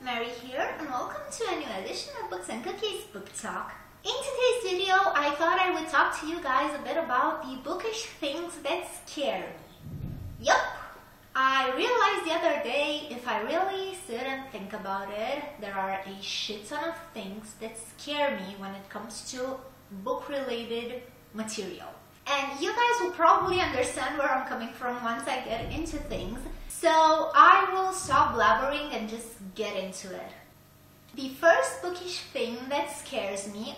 Mary here, and welcome to a new edition of Books and Cookies Book Talk. In today's video, I thought I would talk to you guys a bit about the bookish things that scare me. Yup, I realized the other day, if I really sit and think about it, there are a shit ton of things that scare me when it comes to book-related material. And you guys will probably understand where I'm coming from once I get into things. So I will stop blabbering and just get into it. The first bookish thing that scares me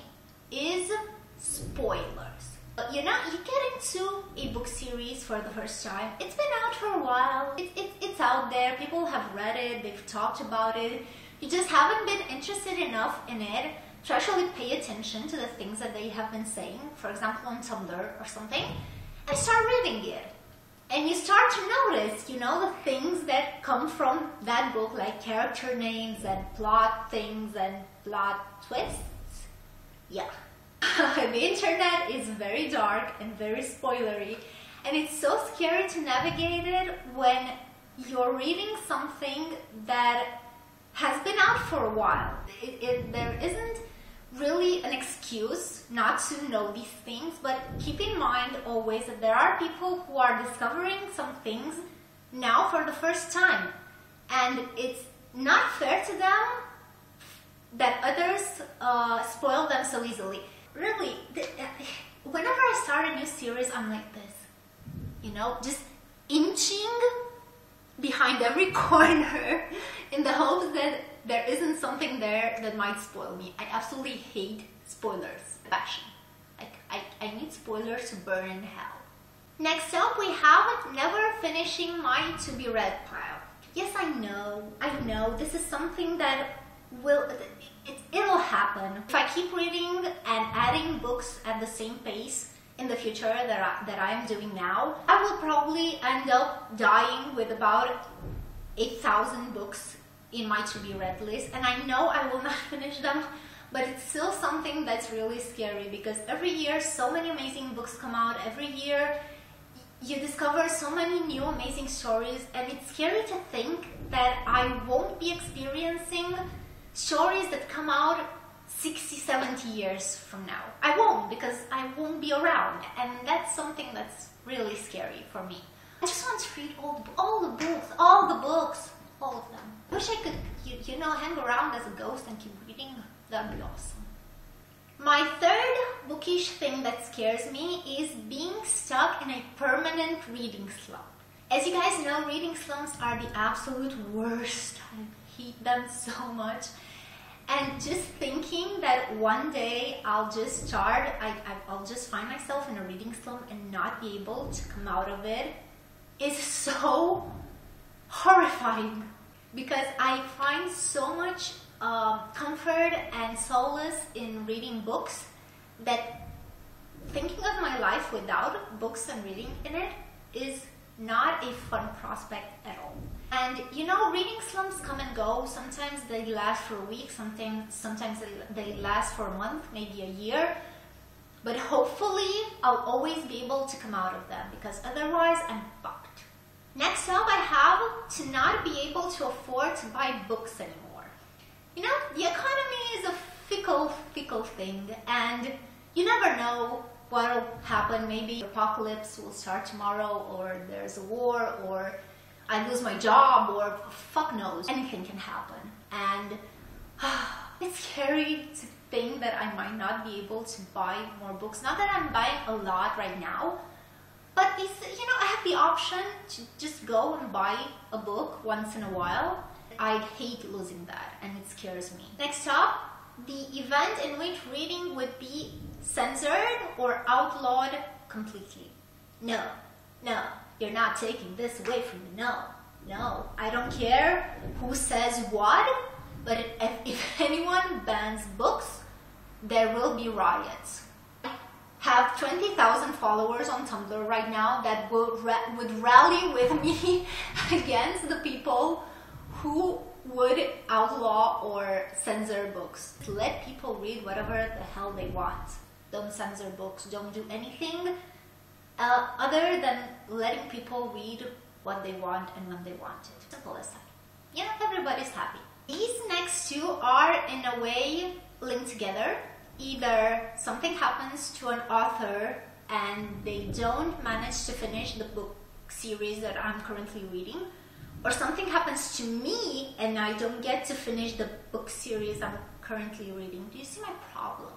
is spoilers. You know, you get into a book series for the first time. It's been out for a while. It's out there. People have read it. They've talked about it. You just haven't been interested enough in it to actually pay attention to the things that they have been saying, for example on Tumblr or something, and start reading it. And you start to notice, you know, the things that come from that book, like character names and plot things and plot twists. Yeah. The internet is very dark and very spoilery, and it's so scary to navigate it when you're reading something that has been out for a while. There isn't really an excuse not to know these things, but keep in mind always that there are people who are discovering some things now for the first time, and it's not fair to them that others spoil them so easily. Really, whenever I start a new series, I'm like this, you know, just inching behind every corner in the hopes that there isn't something there that might spoil me. I absolutely hate spoilers. Passion. Like, I need spoilers to burn in hell. Next up, we have never finishing my to-be-read pile. Yes, I know, this is something that it'll happen. If I keep reading and adding books at the same pace in the future that I'm doing now, I will probably end up dying with about 8,000 books in my to-be-read list, and I know I will not finish them, but it's still something that's really scary because every year so many amazing books come out. Every year you discover so many new amazing stories, and it's scary to think that I won't be experiencing stories that come out 60, 70 years from now. I won't, because I won't be around, and that's something that's really scary for me. I just want to read all the books, all of them. I wish I could, you know, hang around as a ghost and keep reading. That'd be awesome. My third bookish thing that scares me is being stuck in a permanent reading slump. As you guys know, reading slumps are the absolute worst. I hate them so much. And just thinking that one day I'll just find myself in a reading slump and not be able to come out of it is so horrifying, because I find so much comfort and solace in reading books that thinking of my life without books and reading in it is not a fun prospect at all. And you know, reading slumps come and go. Sometimes they last for a week, sometimes they last for a month, maybe a year. But hopefully I'll always be able to come out of them, because otherwise I'm fucked. Next up, I have to not be able to afford to buy books anymore. You know, the economy is a fickle thing, and you never know what'll happen. Maybe the apocalypse will start tomorrow, or there's a war, or I lose my job, or fuck knows. Anything can happen. And it's scary to think that I might not be able to buy more books. Not that I'm buying a lot right now, but you know, I have the option to just go and buy a book once in a while. I hate losing that, and it scares me. Next up, the event in which reading would be censored or outlawed completely. No, you're not taking this away from me. No, I don't care who says what, but if anyone bans books, there will be riots. Have 20,000 followers on Tumblr right now that would rally with me against the people who would outlaw or censor books. Let people read whatever the hell they want. Don't censor books. Don't do anything other than letting people read what they want and when they want it. Simple as that. Yeah, everybody's happy. These next two are in a way linked together. Either something happens to an author and they don't manage to finish the book series that I'm currently reading, or something happens to me and I don't get to finish the book series I'm currently reading. Do you see my problem?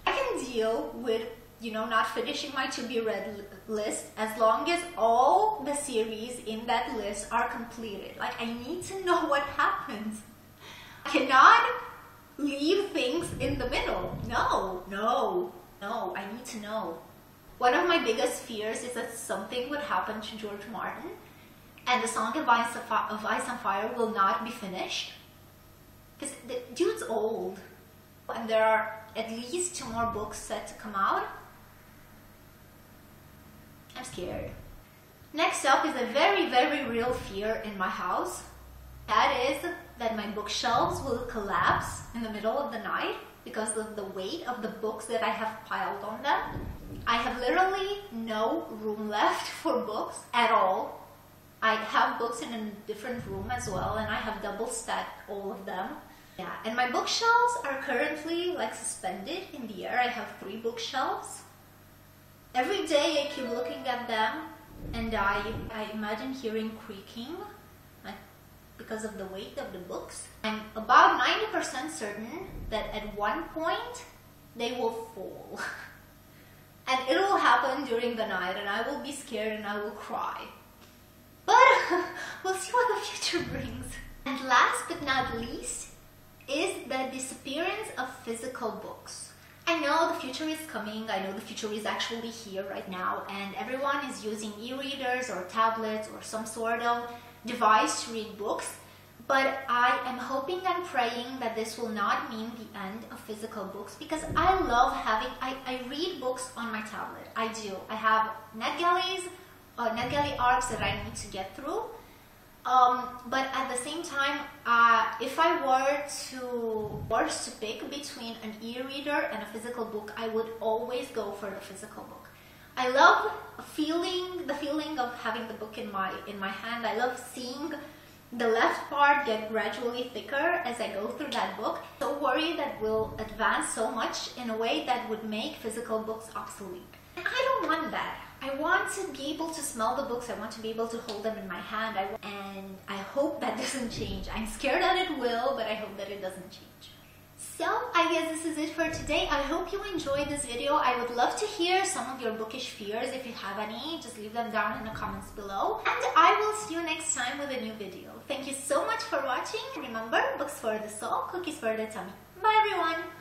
I can deal with, not finishing my to-be-read list as long as all the series in that list are completed. Like, I need to know what happens. I cannot leave things in the middle. No, I need to know. One of my biggest fears is that something would happen to George Martin and the Song of Ice and Fire will not be finished. Because the dude's old and there are at least 2 more books set to come out. I'm scared. Next up is a very, very real fear in my house. That is that my bookshelves will collapse in the middle of the night because of the weight of the books that I have piled on them. I have literally no room left for books at all. I have books in a different room as well, and I have double stacked all of them. Yeah, and my bookshelves are currently like suspended in the air. I have 3 bookshelves. Every day I keep looking at them and I imagine hearing creaking, like, because of the weight of the books. I'm about 90% certain that at one point they will fall. And it will happen during the night and I will be scared and I will cry. But we'll see what the future brings. And last but not least is the disappearance of physical books. I know the future is coming, I know the future is actually here right now, and everyone is using e-readers or tablets or some sort of device to read books, but I am hoping and praying that this will not mean the end of physical books, because I love having, I read books on my tablet. I do. I have NetGalley arcs that I need to get through. But at the same time, if I were to pick between an e-reader and a physical book, I would always go for the physical book. I love the feeling of having the book in my hand. I love seeing the left part get gradually thicker as I go through that book. So worry that will advance so much in a way that would make physical books obsolete. And I don't want that. I want to be able to smell the books. I want to be able to hold them in my hand. And I hope that doesn't change. I'm scared that it will, but I hope that it doesn't change. So I guess this is it for today. I hope you enjoyed this video. I would love to hear some of your bookish fears. If you have any, just leave them down in the comments below. And I will see you next time with a new video. Thank you so much for watching. Remember, books for the soul, cookies for the tummy. Bye everyone!